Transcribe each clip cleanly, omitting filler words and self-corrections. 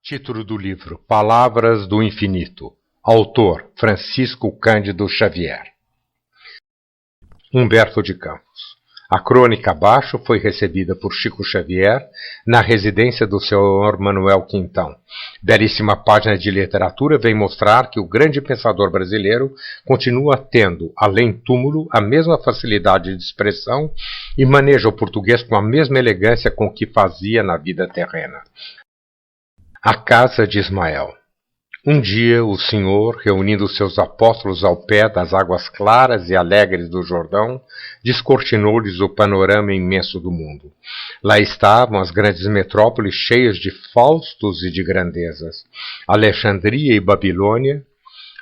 Título do livro: Palavras do Infinito. Autor: Francisco Cândido Xavier. Humberto de Campos. A crônica abaixo foi recebida por Chico Xavier na residência do Sr. Manuel Quintão. Belíssima página de literatura vem mostrar que o grande pensador brasileiro continua tendo, além túmulo, a mesma facilidade de expressão e maneja o português com a mesma elegância com que fazia na vida terrena. A casa de Ismael. Um dia o Senhor, reunindo seus apóstolos ao pé das águas claras e alegres do Jordão, descortinou-lhes o panorama imenso do mundo. Lá estavam as grandes metrópoles cheias de faustos e de grandezas. Alexandria e Babilônia,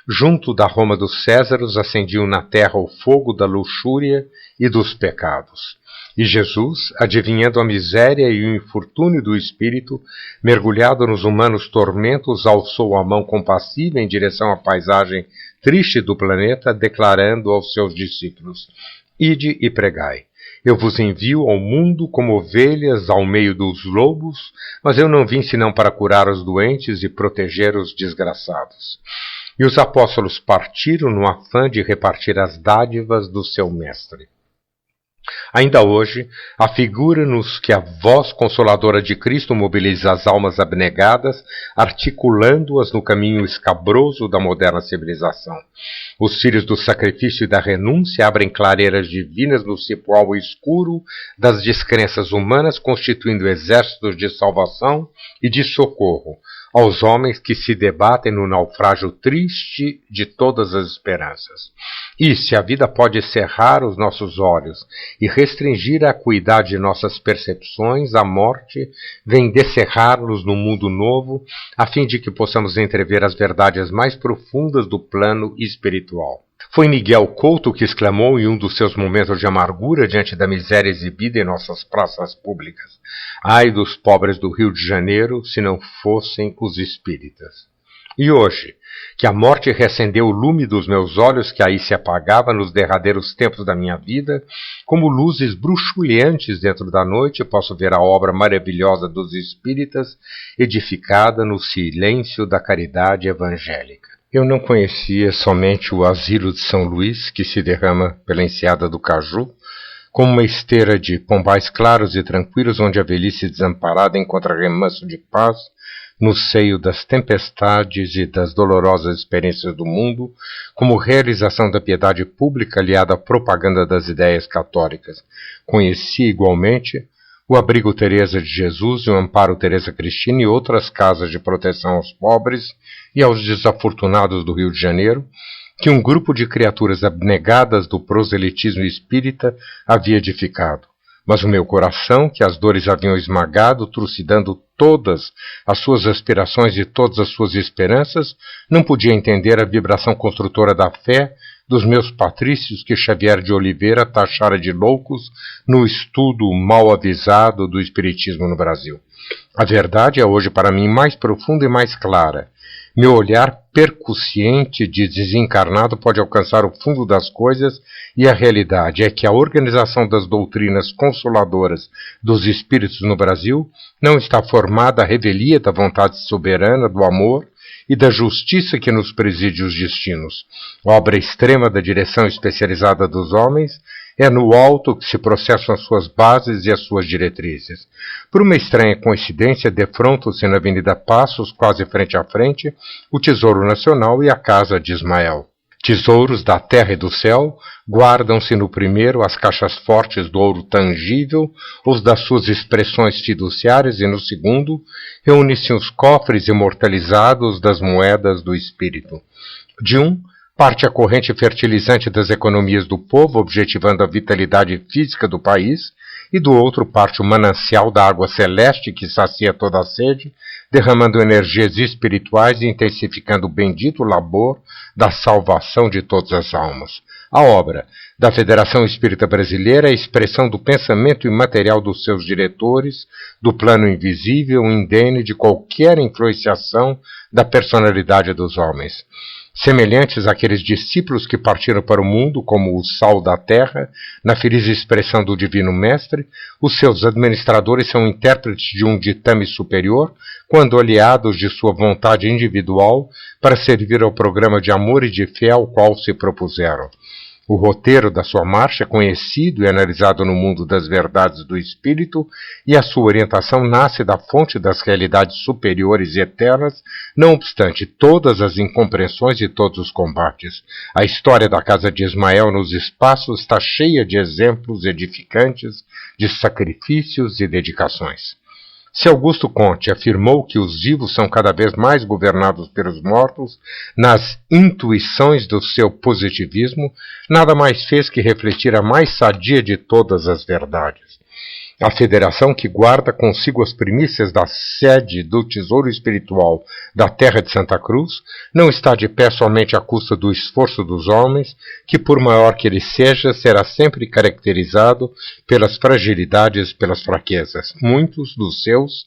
junto da Roma dos Césaros, acendiam na terra o fogo da luxúria e dos pecados. E Jesus, adivinhando a miséria e o infortúnio do espírito, mergulhado nos humanos tormentos, alçou a mão compassiva em direção à paisagem triste do planeta, declarando aos seus discípulos: Ide e pregai. Eu vos envio ao mundo como ovelhas ao meio dos lobos, mas eu não vim senão para curar os doentes e proteger os desgraçados. E os apóstolos partiram no afã de repartir as dádivas do seu mestre. Ainda hoje, afigura-nos que a voz consoladora de Cristo mobiliza as almas abnegadas, articulando-as no caminho escabroso da moderna civilização. Os filhos do sacrifício e da renúncia abrem clareiras divinas no cipoal escuro das descrenças humanas, constituindo exércitos de salvação e de socorro aos homens que se debatem no naufrágio triste de todas as esperanças. E se a vida pode cerrar os nossos olhos e restringir a acuidade de nossas percepções, a morte vem descerrar-nos no mundo novo, a fim de que possamos entrever as verdades mais profundas do plano espiritual. Foi Miguel Couto que exclamou em um dos seus momentos de amargura diante da miséria exibida em nossas praças públicas: ai dos pobres do Rio de Janeiro, se não fossem os espíritas. E hoje, que a morte reacendeu o lume dos meus olhos que aí se apagava nos derradeiros tempos da minha vida, como luzes bruxuleantes dentro da noite, posso ver a obra maravilhosa dos espíritas edificada no silêncio da caridade evangélica. Eu não conhecia somente o asilo de São Luís, que se derrama pela enseada do Caju, como uma esteira de pombais claros e tranquilos, onde a velhice desamparada encontra remanso de paz no seio das tempestades e das dolorosas experiências do mundo, como realização da piedade pública aliada à propaganda das ideias católicas. Conheci igualmente o Abrigo Teresa de Jesus e o Amparo Teresa Cristina e outras casas de proteção aos pobres e aos desafortunados do Rio de Janeiro, que um grupo de criaturas abnegadas do proselitismo espírita havia edificado. Mas o meu coração, que as dores haviam esmagado, trucidando todas as suas aspirações e todas as suas esperanças, não podia entender a vibração construtora da fé dos meus patrícios que Xavier de Oliveira taxara de loucos no estudo mal avisado do espiritismo no Brasil. A verdade é hoje para mim mais profunda e mais clara. Meu olhar percussiente de desencarnado pode alcançar o fundo das coisas, e a realidade é que a organização das doutrinas consoladoras dos espíritos no Brasil não está formada à revelia da vontade soberana, do amor e da justiça que nos preside os destinos. Obra extrema da direção especializada dos homens, é no alto que se processam as suas bases e as suas diretrizes. Por uma estranha coincidência, defrontam-se na Avenida Passos, quase frente a frente, o Tesouro Nacional e a Casa de Ismael. Tesouros da terra e do céu, guardam-se no primeiro as caixas fortes do ouro tangível, os das suas expressões fiduciárias, e no segundo reúnem-se os cofres imortalizados das moedas do espírito. De um, parte a corrente fertilizante das economias do povo, objetivando a vitalidade física do país, e do outro parte o manancial da água celeste que sacia toda a sede, derramando energias espirituais e intensificando o bendito labor da salvação de todas as almas. A obra da Federação Espírita Brasileira é a expressão do pensamento imaterial dos seus diretores, do plano invisível, indene de qualquer influenciação da personalidade dos homens. semelhantes àqueles discípulos que partiram para o mundo como o sal da terra, na feliz expressão do Divino Mestre, os seus administradores são intérpretes de um ditame superior, quando aliados de sua vontade individual para servir ao programa de amor e de fé ao qual se propuseram. O roteiro da sua marcha é conhecido e analisado no mundo das verdades do Espírito, e a sua orientação nasce da fonte das realidades superiores e eternas, não obstante todas as incompreensões e todos os combates. A história da casa de Ismael nos espaços está cheia de exemplos edificantes de sacrifícios e dedicações. Se Augusto Comte afirmou que os vivos são cada vez mais governados pelos mortos, nas intuições do seu positivismo, nada mais fez que refletir a mais sadia de todas as verdades. A federação que guarda consigo as primícias da sede do tesouro espiritual da terra de Santa Cruz não está de pé somente à custa do esforço dos homens, que por maior que ele seja, será sempre caracterizado pelas fragilidades e pelas fraquezas. Muitos dos seus,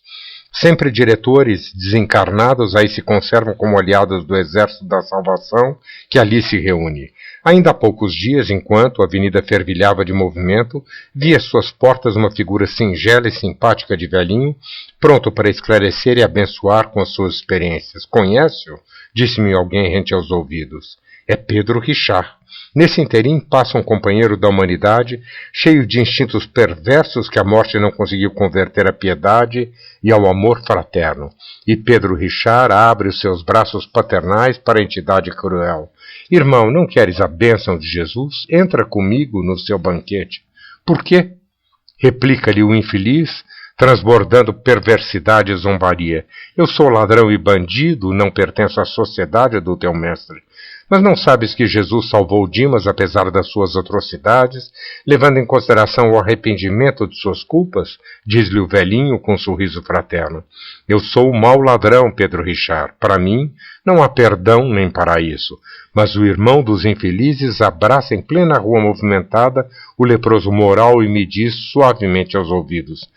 sempre diretores desencarnados, aí se conservam como aliados do exército da salvação que ali se reúne. Ainda há poucos dias, enquanto a avenida fervilhava de movimento, vi às suas portas uma figura singela e simpática de velhinho, pronto para esclarecer e abençoar com as suas experiências. Conhece-o? Disse-me alguém rente aos ouvidos. É Pedro Richard. Nesse interim passa um companheiro da humanidade, cheio de instintos perversos que a morte não conseguiu converter à piedade e ao amor fraterno. E Pedro Richard abre os seus braços paternais para a entidade cruel. Irmão, não queres a bênção de Jesus? Entra comigo no seu banquete. Por quê? Replica-lhe o infeliz, transbordando perversidade e zombaria. Eu sou ladrão e bandido, não pertenço à sociedade do teu mestre. Mas não sabes que Jesus salvou Dimas apesar das suas atrocidades, levando em consideração o arrependimento de suas culpas? Diz-lhe o velhinho com um sorriso fraterno. Eu sou o mau ladrão, Pedro Richard. Para mim, não há perdão nem paraíso. Mas o irmão dos infelizes abraça em plena rua movimentada o leproso moral e me diz suavemente aos ouvidos.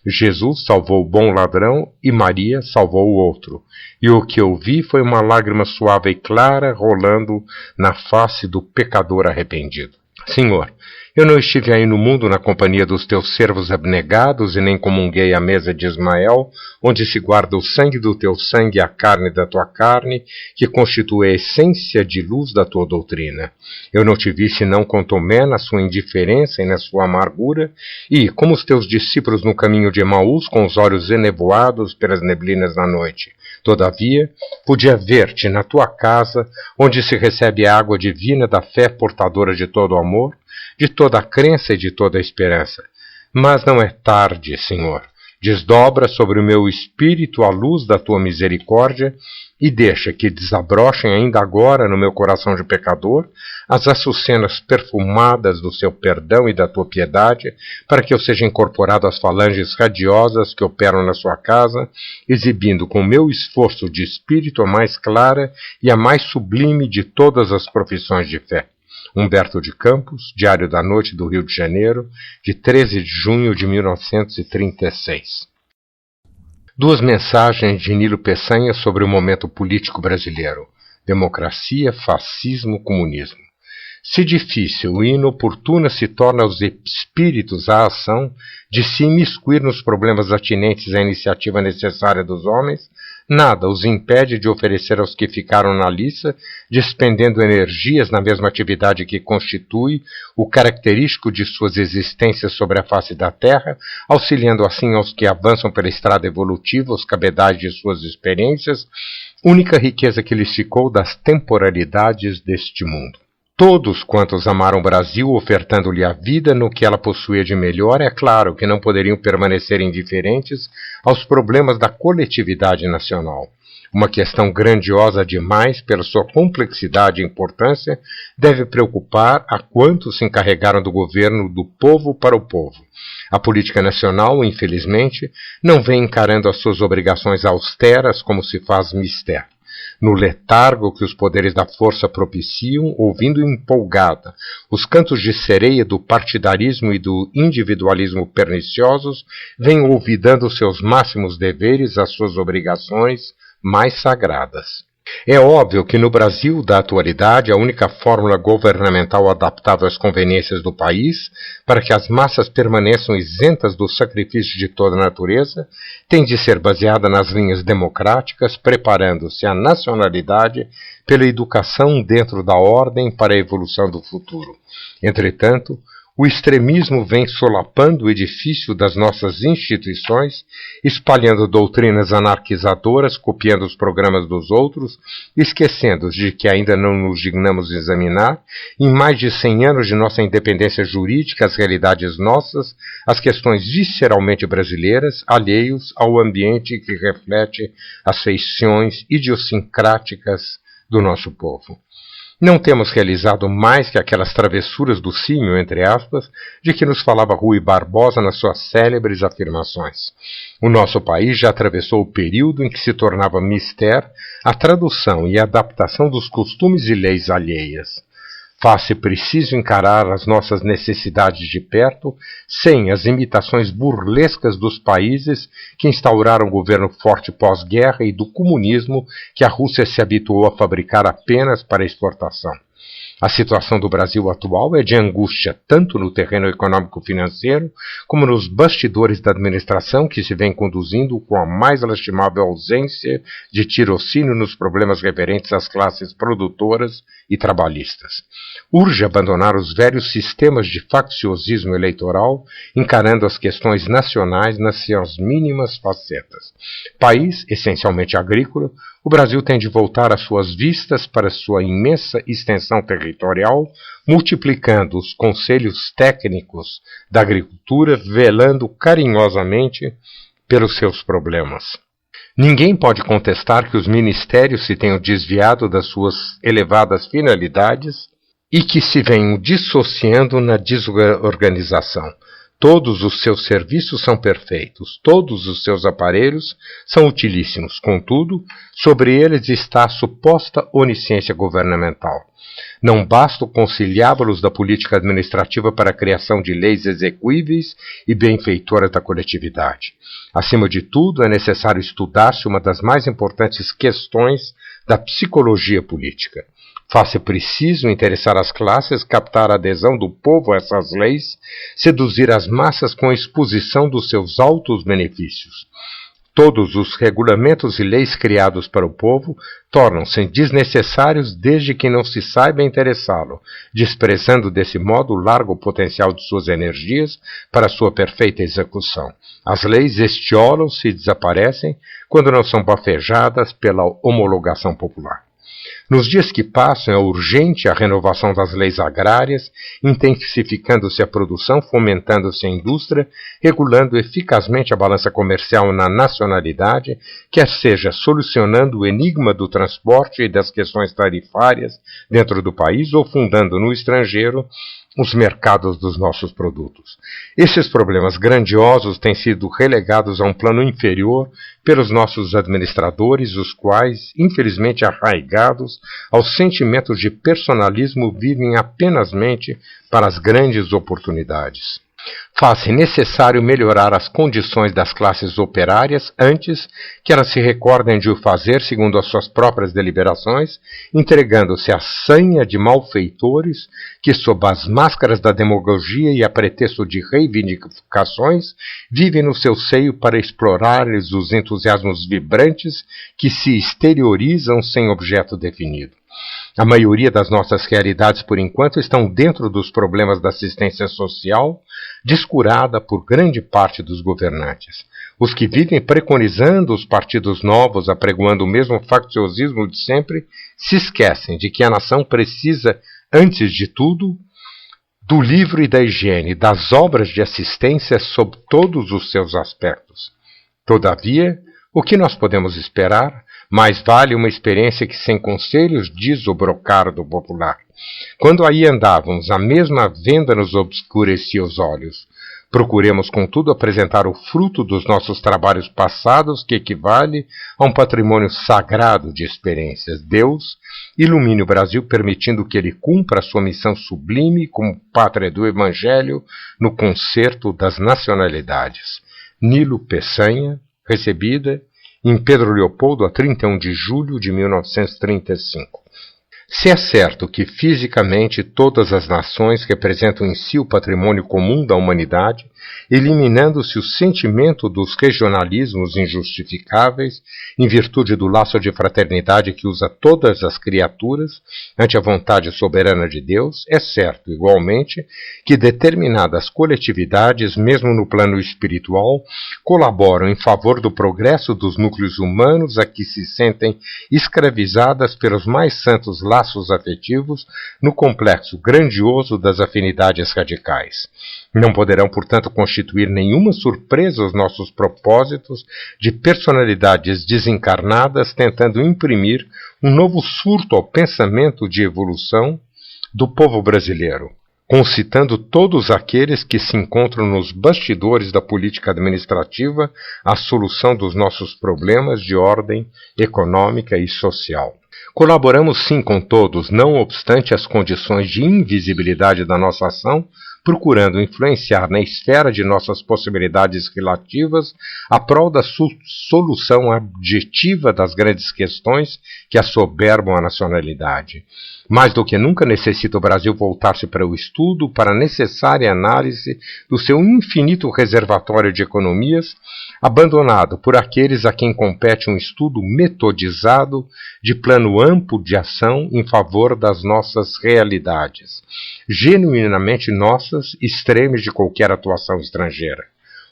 Jesus salvou o bom ladrão e Maria salvou o outro. E o que eu vi foi uma lágrima suave e clara rolando na face do pecador arrependido. Senhor, eu não estive aí no mundo na companhia dos teus servos abnegados e nem comunguei à mesa de Ismael, onde se guarda o sangue do teu sangue e a carne da tua carne, que constitui a essência de luz da tua doutrina. Eu não te vi senão com Tomé na sua indiferença e na sua amargura, e, como os teus discípulos no caminho de Emaús, com os olhos enevoados pelas neblinas da noite. Todavia, podia ver-te na tua casa, onde se recebe a água divina da fé portadora de todo o amor, de toda a crença e de toda a esperança. Mas não é tarde, Senhor. Desdobra sobre o meu espírito a luz da tua misericórdia e deixa que desabrochem ainda agora no meu coração de pecador as açucenas perfumadas do seu perdão e da tua piedade, para que eu seja incorporado às falanges radiosas que operam na sua casa, exibindo com meu esforço de espírito a mais clara e a mais sublime de todas as profissões de fé. Humberto de Campos, Diário da Noite do Rio de Janeiro, de 13 de junho de 1936. Duas mensagens de Nilo Peçanha sobre o momento político brasileiro: democracia, fascismo, comunismo. Se difícil e inoportuna se torna aos espíritos a ação de se imiscuir nos problemas atinentes à iniciativa necessária dos homens, nada os impede de oferecer aos que ficaram na liça, despendendo energias na mesma atividade que constitui o característico de suas existências sobre a face da Terra, auxiliando assim aos que avançam pela estrada evolutiva os cabedais de suas experiências, única riqueza que lhes ficou das temporalidades deste mundo. Todos quantos amaram o Brasil, ofertando-lhe a vida no que ela possuía de melhor, é claro que não poderiam permanecer indiferentes aos problemas da coletividade nacional. Uma questão grandiosa demais pela sua complexidade e importância deve preocupar a quantos se encarregaram do governo do povo para o povo. A política nacional, infelizmente, não vem encarando as suas obrigações austeras como se faz mister. No letargo que os poderes da força propiciam, ouvindo empolgada os cantos de sereia do partidarismo e do individualismo perniciosos, vem olvidando seus máximos deveres, as suas obrigações mais sagradas. É óbvio que no Brasil da atualidade a única fórmula governamental adaptável às conveniências do país, para que as massas permaneçam isentas do sacrifício de toda a natureza, tem de ser baseada nas linhas democráticas, preparando-se a nacionalidade pela educação dentro da ordem para a evolução do futuro. Entretanto, o extremismo vem solapando o edifício das nossas instituições, espalhando doutrinas anarquizadoras, copiando os programas dos outros, esquecendo de que ainda não nos dignamos examinar, em mais de 100 anos de nossa independência jurídica, as realidades nossas, as questões visceralmente brasileiras, alheios ao ambiente que reflete as feições idiosincráticas do nosso povo. Não temos realizado mais que aquelas travessuras do símio, entre aspas, de que nos falava Rui Barbosa nas suas célebres afirmações. O nosso país já atravessou o período em que se tornava mister a tradução e a adaptação dos costumes e leis alheias. Faz-se preciso encarar as nossas necessidades de perto, sem as imitações burlescas dos países que instauraram o governo forte pós-guerra e do comunismo que a Rússia se habituou a fabricar apenas para exportação. A situação do Brasil atual é de angústia, tanto no terreno econômico-financeiro, como nos bastidores da administração que se vem conduzindo com a mais lastimável ausência de tirocínio nos problemas referentes às classes produtoras e trabalhistas. Urge abandonar os velhos sistemas de facciosismo eleitoral, encarando as questões nacionais nas suas mínimas facetas. País essencialmente agrícola, o Brasil tem de voltar as suas vistas para sua imensa extensão territorial, multiplicando os conselhos técnicos da agricultura, velando carinhosamente pelos seus problemas. Ninguém pode contestar que os ministérios se tenham desviado das suas elevadas finalidades e que se venham dissociando na desorganização. Todos os seus serviços são perfeitos, todos os seus aparelhos são utilíssimos, contudo, sobre eles está a suposta onisciência governamental. Não basta conciliá-los da política administrativa para a criação de leis execuíveis e benfeitoras da coletividade. Acima de tudo, é necessário estudar-se uma das mais importantes questões da psicologia política. Faz-se preciso interessar as classes, captar a adesão do povo a essas leis, seduzir as massas com a exposição dos seus altos benefícios. Todos os regulamentos e leis criados para o povo tornam-se desnecessários desde que não se saiba interessá-lo, desprezando desse modo o largo potencial de suas energias para sua perfeita execução. As leis estiolam-se e desaparecem quando não são bafejadas pela homologação popular. Nos dias que passam é urgente a renovação das leis agrárias, intensificando-se a produção, fomentando-se a indústria, regulando eficazmente a balança comercial na nacionalidade, quer seja solucionando o enigma do transporte e das questões tarifárias dentro do país ou fundando no estrangeiro os mercados dos nossos produtos. Esses problemas grandiosos têm sido relegados a um plano inferior pelos nossos administradores, os quais, infelizmente arraigados aos sentimentos de personalismo, vivem apenasmente para as grandes oportunidades. Faz-se necessário melhorar as condições das classes operárias antes que elas se recordem de o fazer segundo as suas próprias deliberações, entregando-se à sanha de malfeitores que, sob as máscaras da demagogia e a pretexto de reivindicações, vivem no seu seio para explorar-lhes os entusiasmos vibrantes que se exteriorizam sem objeto definido. A maioria das nossas realidades, por enquanto, estão dentro dos problemas da assistência social, descurada por grande parte dos governantes. Os que vivem preconizando os partidos novos, apregoando o mesmo facciosismo de sempre, se esquecem de que a nação precisa, antes de tudo, do livro e da higiene, das obras de assistência sob todos os seus aspectos. Todavia, o que nós podemos esperar? Mais vale uma experiência que sem conselhos, diz o brocardo popular. Quando aí andávamos, a mesma venda nos obscurecia os olhos. Procuremos, contudo, apresentar o fruto dos nossos trabalhos passados, que equivale a um patrimônio sagrado de experiências. Deus ilumine o Brasil, permitindo que ele cumpra a sua missão sublime como pátria do Evangelho no concerto das nacionalidades. Nilo Peçanha, recebida em Pedro Leopoldo, a 31 de julho de 1935. Se é certo que fisicamente todas as nações representam em si o patrimônio comum da humanidade, eliminando-se o sentimento dos regionalismos injustificáveis, em virtude do laço de fraternidade que usa todas as criaturas ante a vontade soberana de Deus, é certo, igualmente, que determinadas coletividades, mesmo no plano espiritual, colaboram em favor do progresso dos núcleos humanos a que se sentem escravizadas pelos mais santos laços afetivos no complexo grandioso das afinidades radicais. Não poderão, portanto, constituir nenhuma surpresa os nossos propósitos de personalidades desencarnadas tentando imprimir um novo surto ao pensamento de evolução do povo brasileiro, concitando todos aqueles que se encontram nos bastidores da política administrativa à solução dos nossos problemas de ordem econômica e social. Colaboramos sim com todos, não obstante as condições de invisibilidade da nossa ação, procurando influenciar na esfera de nossas possibilidades relativas a prol da solução objetiva das grandes questões que assoberbam a nacionalidade. Mais do que nunca necessita o Brasil voltar-se para o estudo, para a necessária análise do seu infinito reservatório de economias, abandonado por aqueles a quem compete um estudo metodizado de plano amplo de ação em favor das nossas realidades, genuinamente nossas, extremes de qualquer atuação estrangeira.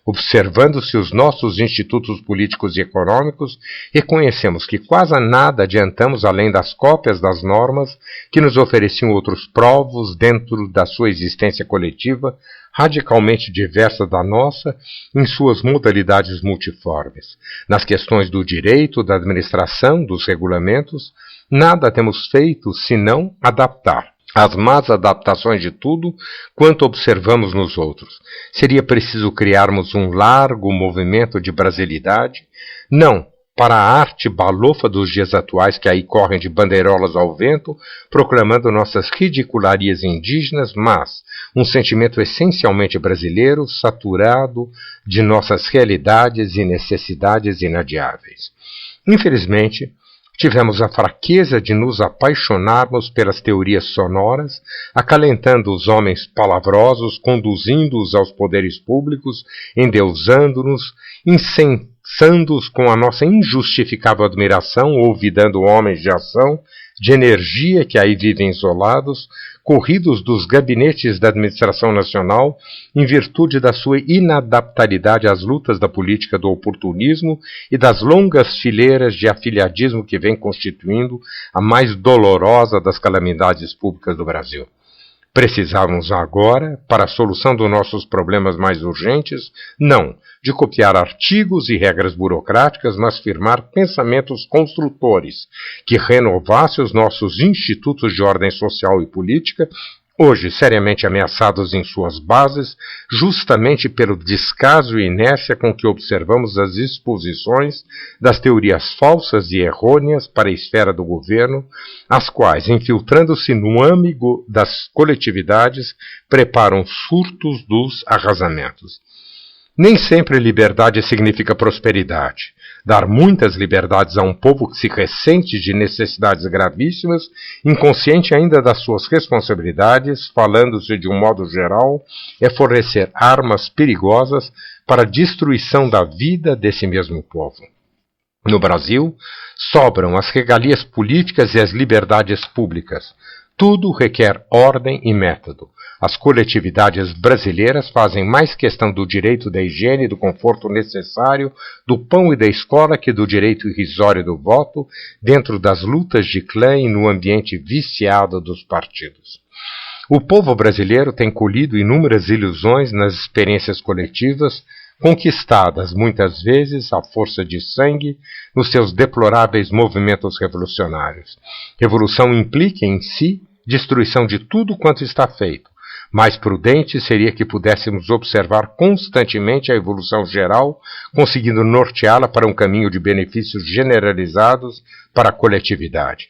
Observando-se os nossos institutos políticos e econômicos, reconhecemos que quase nada adiantamos além das cópias das normas que nos ofereciam outros povos dentro da sua existência coletiva, radicalmente diversa da nossa em suas modalidades multiformes. Nas questões do direito, da administração, dos regulamentos, nada temos feito senão adaptar as más adaptações de tudo quanto observamos nos outros. Seria preciso criarmos um largo movimento de brasilidade? Não, para a arte balofa dos dias atuais que aí correm de bandeirolas ao vento, proclamando nossas ridicularias indígenas, mas um sentimento essencialmente brasileiro, saturado de nossas realidades e necessidades inadiáveis. Infelizmente, tivemos a fraqueza de nos apaixonarmos pelas teorias sonoras, acalentando os homens palavrosos, conduzindo-os aos poderes públicos, endeusando-nos, incensando-os com a nossa injustificável admiração, olvidando homens de ação, de energia que aí vivem isolados, corridos dos gabinetes da administração nacional, em virtude da sua inadaptabilidade às lutas da política do oportunismo e das longas fileiras de afiliadismo que vem constituindo a mais dolorosa das calamidades públicas do Brasil. Precisávamos agora, para a solução dos nossos problemas mais urgentes, não de copiar artigos e regras burocráticas, mas firmar pensamentos construtores, que renovassem os nossos institutos de ordem social e política, hoje seriamente ameaçados em suas bases, justamente pelo descaso e inércia com que observamos as exposições das teorias falsas e errôneas para a esfera do governo, as quais, infiltrando-se no âmago das coletividades, preparam surtos dos arrasamentos. Nem sempre liberdade significa prosperidade. Dar muitas liberdades a um povo que se ressente de necessidades gravíssimas, inconsciente ainda das suas responsabilidades, falando-se de um modo geral, é fornecer armas perigosas para a destruição da vida desse mesmo povo. No Brasil, sobram as regalias políticas e as liberdades públicas. Tudo requer ordem e método. As coletividades brasileiras fazem mais questão do direito da higiene e do conforto necessário, do pão e da escola, que do direito irrisório do voto, dentro das lutas de clã e no ambiente viciado dos partidos. O povo brasileiro tem colhido inúmeras ilusões nas experiências coletivas, conquistadas muitas vezes à força de sangue nos seus deploráveis movimentos revolucionários. Revolução implica em si destruição de tudo quanto está feito. Mais prudente seria que pudéssemos observar constantemente a evolução geral, conseguindo norteá-la para um caminho de benefícios generalizados para a coletividade.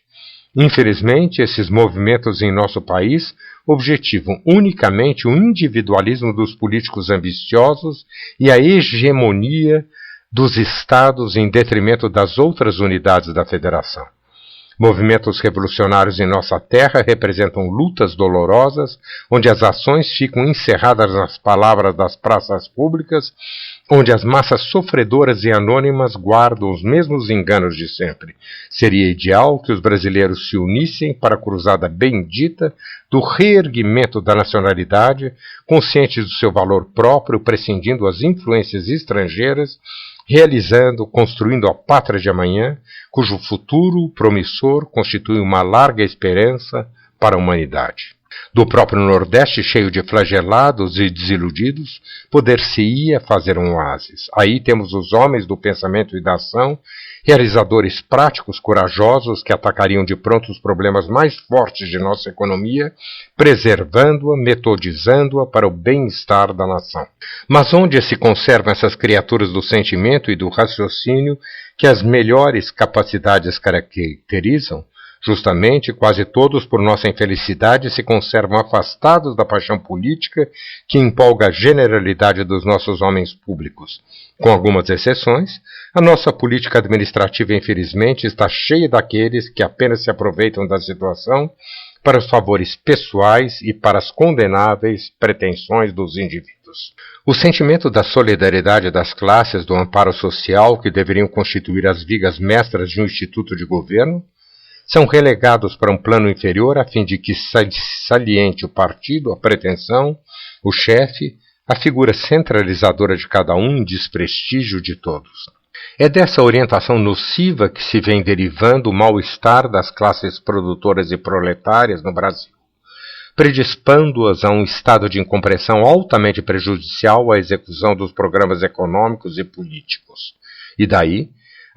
Infelizmente, esses movimentos em nosso país objetivam unicamente o individualismo dos políticos ambiciosos e a hegemonia dos estados em detrimento das outras unidades da federação. Movimentos revolucionários em nossa terra representam lutas dolorosas, onde as ações ficam encerradas nas palavras das praças públicas, onde as massas sofredoras e anônimas guardam os mesmos enganos de sempre. Seria ideal que os brasileiros se unissem para a cruzada bendita do reerguimento da nacionalidade, conscientes do seu valor próprio, prescindindo as influências estrangeiras, realizando, construindo a pátria de amanhã, cujo futuro promissor constitui uma larga esperança para a humanidade. Do próprio Nordeste, cheio de flagelados e desiludidos, poder-se-ia fazer um oásis. Aí temos os homens do pensamento e da ação, realizadores práticos, corajosos, que atacariam de pronto os problemas mais fortes de nossa economia, preservando-a, metodizando-a para o bem-estar da nação. Mas onde se conservam essas criaturas do sentimento e do raciocínio que as melhores capacidades caracterizam? Justamente, quase todos, por nossa infelicidade, se conservam afastados da paixão política que empolga a generalidade dos nossos homens públicos. Com algumas exceções, a nossa política administrativa, infelizmente, está cheia daqueles que apenas se aproveitam da situação para os favores pessoais e para as condenáveis pretensões dos indivíduos. O sentimento da solidariedade das classes, do amparo social, que deveriam constituir as vigas mestras de um instituto de governo, são relegados para um plano inferior a fim de que saliente o partido, a pretensão, o chefe, a figura centralizadora de cada um em desprestígio de todos. É dessa orientação nociva que se vem derivando o mal-estar das classes produtoras e proletárias no Brasil, predispondo-as a um estado de incompreensão altamente prejudicial à execução dos programas econômicos e políticos. E daí,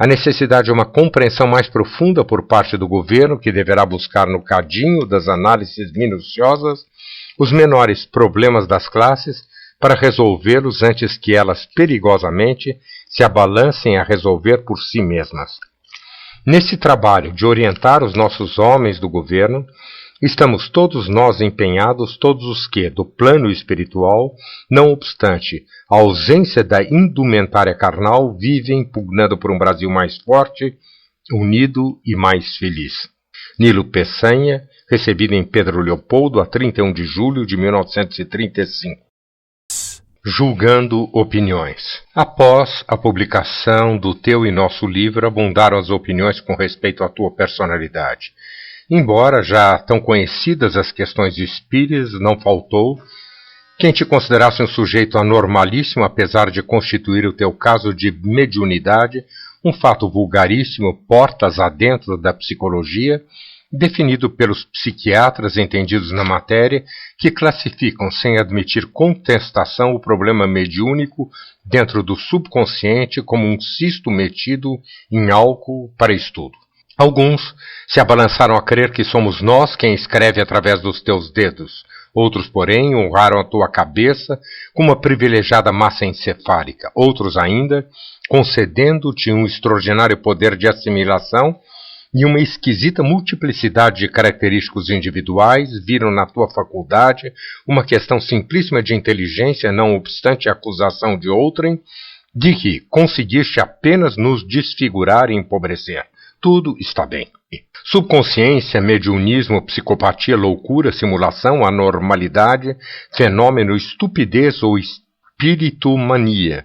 a necessidade de uma compreensão mais profunda por parte do governo, que deverá buscar no cadinho das análises minuciosas os menores problemas das classes para resolvê-los antes que elas perigosamente se abalancem a resolver por si mesmas. Nesse trabalho de orientar os nossos homens do governo, estamos todos nós empenhados, todos os que, do plano espiritual, não obstante a ausência da indumentária carnal, vivem pugnando por um Brasil mais forte, unido e mais feliz. Nilo Peçanha, recebido em Pedro Leopoldo a 31 de julho de 1935. Julgando opiniões. Após a publicação do teu e nosso livro, abundaram as opiniões com respeito à tua personalidade. Embora já tão conhecidas as questões espíritas, não faltou quem te considerasse um sujeito anormalíssimo, apesar de constituir o teu caso de mediunidade um fato vulgaríssimo, portas adentro da psicologia, definido pelos psiquiatras entendidos na matéria, que classificam sem admitir contestação o problema mediúnico dentro do subconsciente como um cisto metido em álcool para estudo. Alguns se abalançaram a crer que somos nós quem escreve através dos teus dedos. Outros, porém, honraram a tua cabeça com uma privilegiada massa encefálica. Outros ainda, concedendo-te um extraordinário poder de assimilação e uma esquisita multiplicidade de característicos individuais, viram na tua faculdade uma questão simplíssima de inteligência, não obstante a acusação de outrem, de que conseguiste apenas nos desfigurar e empobrecer. Tudo está bem. Subconsciência, mediunismo, psicopatia, loucura, simulação, anormalidade, fenômeno, estupidez ou espiritomania.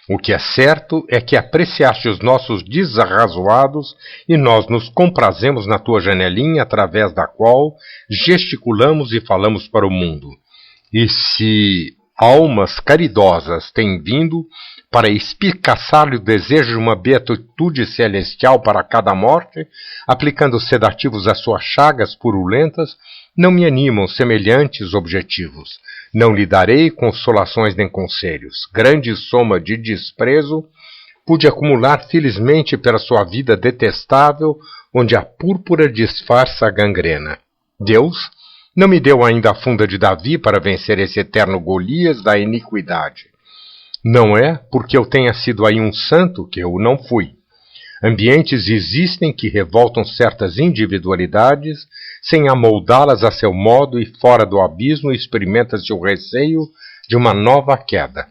O que é certo é que apreciaste os nossos desarrazoados e nós nos comprazemos na tua janelinha através da qual gesticulamos e falamos para o mundo. E se almas caridosas têm vindo para espicaçar-lhe o desejo de uma beatitude celestial para cada morte, aplicando sedativos às suas chagas purulentas, não me animam semelhantes objetivos. Não lhe darei consolações nem conselhos. Grande soma de desprezo pude acumular felizmente pela sua vida detestável, onde a púrpura disfarça a gangrena. Deus não me deu ainda a funda de Davi para vencer esse eterno Golias da iniquidade. Não é porque eu tenha sido aí um santo que eu não fui. Ambientes existem que revoltam certas individualidades, sem amoldá-las a seu modo, e fora do abismo experimenta-se o receio de uma nova queda.